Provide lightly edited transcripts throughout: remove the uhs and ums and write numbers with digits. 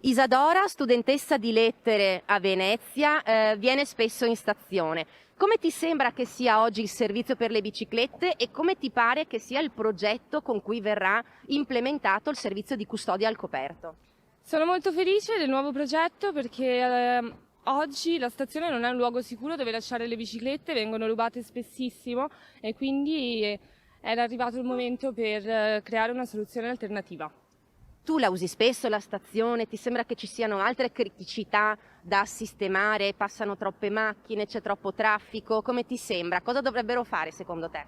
Isadora, studentessa di lettere a Venezia, viene spesso in stazione. Come ti sembra che sia oggi il servizio per le biciclette e come ti pare che sia il progetto con cui verrà implementato il servizio di custodia al coperto? Sono molto felice del nuovo progetto perché oggi la stazione non è un luogo sicuro dove lasciare le biciclette, vengono rubate spessissimo e quindi era arrivato il momento per creare una soluzione alternativa. Tu la usi spesso la stazione, ti sembra che ci siano altre criticità da sistemare, passano troppe macchine, c'è troppo traffico, come ti sembra? Cosa dovrebbero fare secondo te?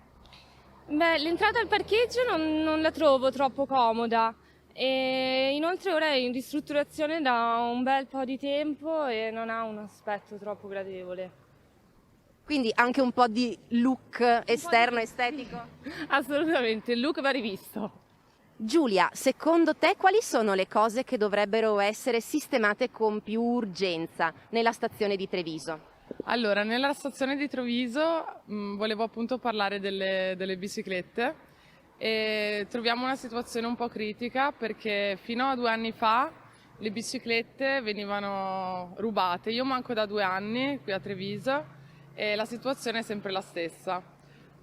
Beh, l'entrata al parcheggio non la trovo troppo comoda e inoltre ora è in ristrutturazione da un bel po' di tempo e non ha un aspetto troppo gradevole. Quindi anche un po' di look esterno, estetico? Assolutamente, il look va rivisto. Giulia, secondo te quali sono le cose che dovrebbero essere sistemate con più urgenza nella stazione di Treviso? Allora, nella stazione di Treviso volevo appunto parlare delle biciclette e troviamo una situazione un po' critica perché fino a 2 anni fa le biciclette venivano rubate. Io manco da 2 anni qui a Treviso e la situazione è sempre la stessa.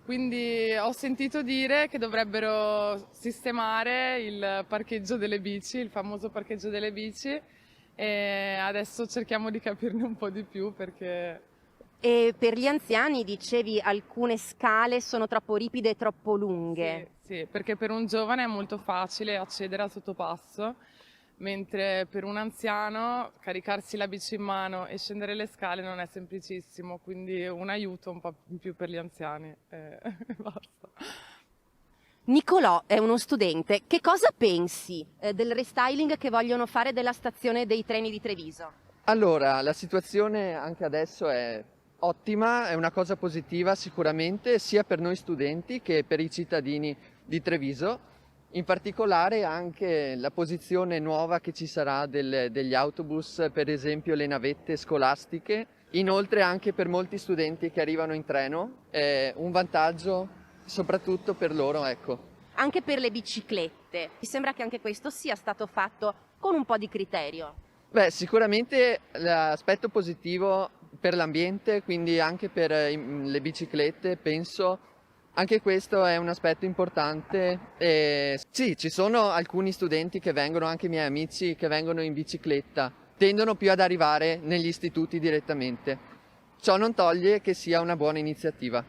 Quindi ho sentito dire che dovrebbero sistemare il parcheggio delle bici, il famoso parcheggio delle bici, e adesso cerchiamo di capirne un po' di più perché... E per gli anziani dicevi alcune scale sono troppo ripide e troppo lunghe. Sì, perché per un giovane è molto facile accedere al sottopasso, mentre per un anziano caricarsi la bici in mano e scendere le scale non è semplicissimo, quindi un aiuto un po' in più per gli anziani. Basta. Nicolò è uno studente. Che cosa pensi del restyling che vogliono fare della stazione dei treni di Treviso? Allora, la situazione anche adesso è ottima, è una cosa positiva sicuramente sia per noi studenti che per i cittadini di Treviso. In particolare anche la posizione nuova che ci sarà degli autobus, per esempio le navette scolastiche. Inoltre anche per molti studenti che arrivano in treno è un vantaggio soprattutto per loro, ecco. Anche per le biciclette. Mi sembra che anche questo sia stato fatto con un po' di criterio. Beh, sicuramente l'aspetto positivo per l'ambiente, quindi anche per le biciclette, penso. Anche questo è un aspetto importante. Sì, ci sono alcuni studenti che vengono, anche miei amici, che vengono in bicicletta, tendono più ad arrivare negli istituti direttamente. Ciò non toglie che sia una buona iniziativa.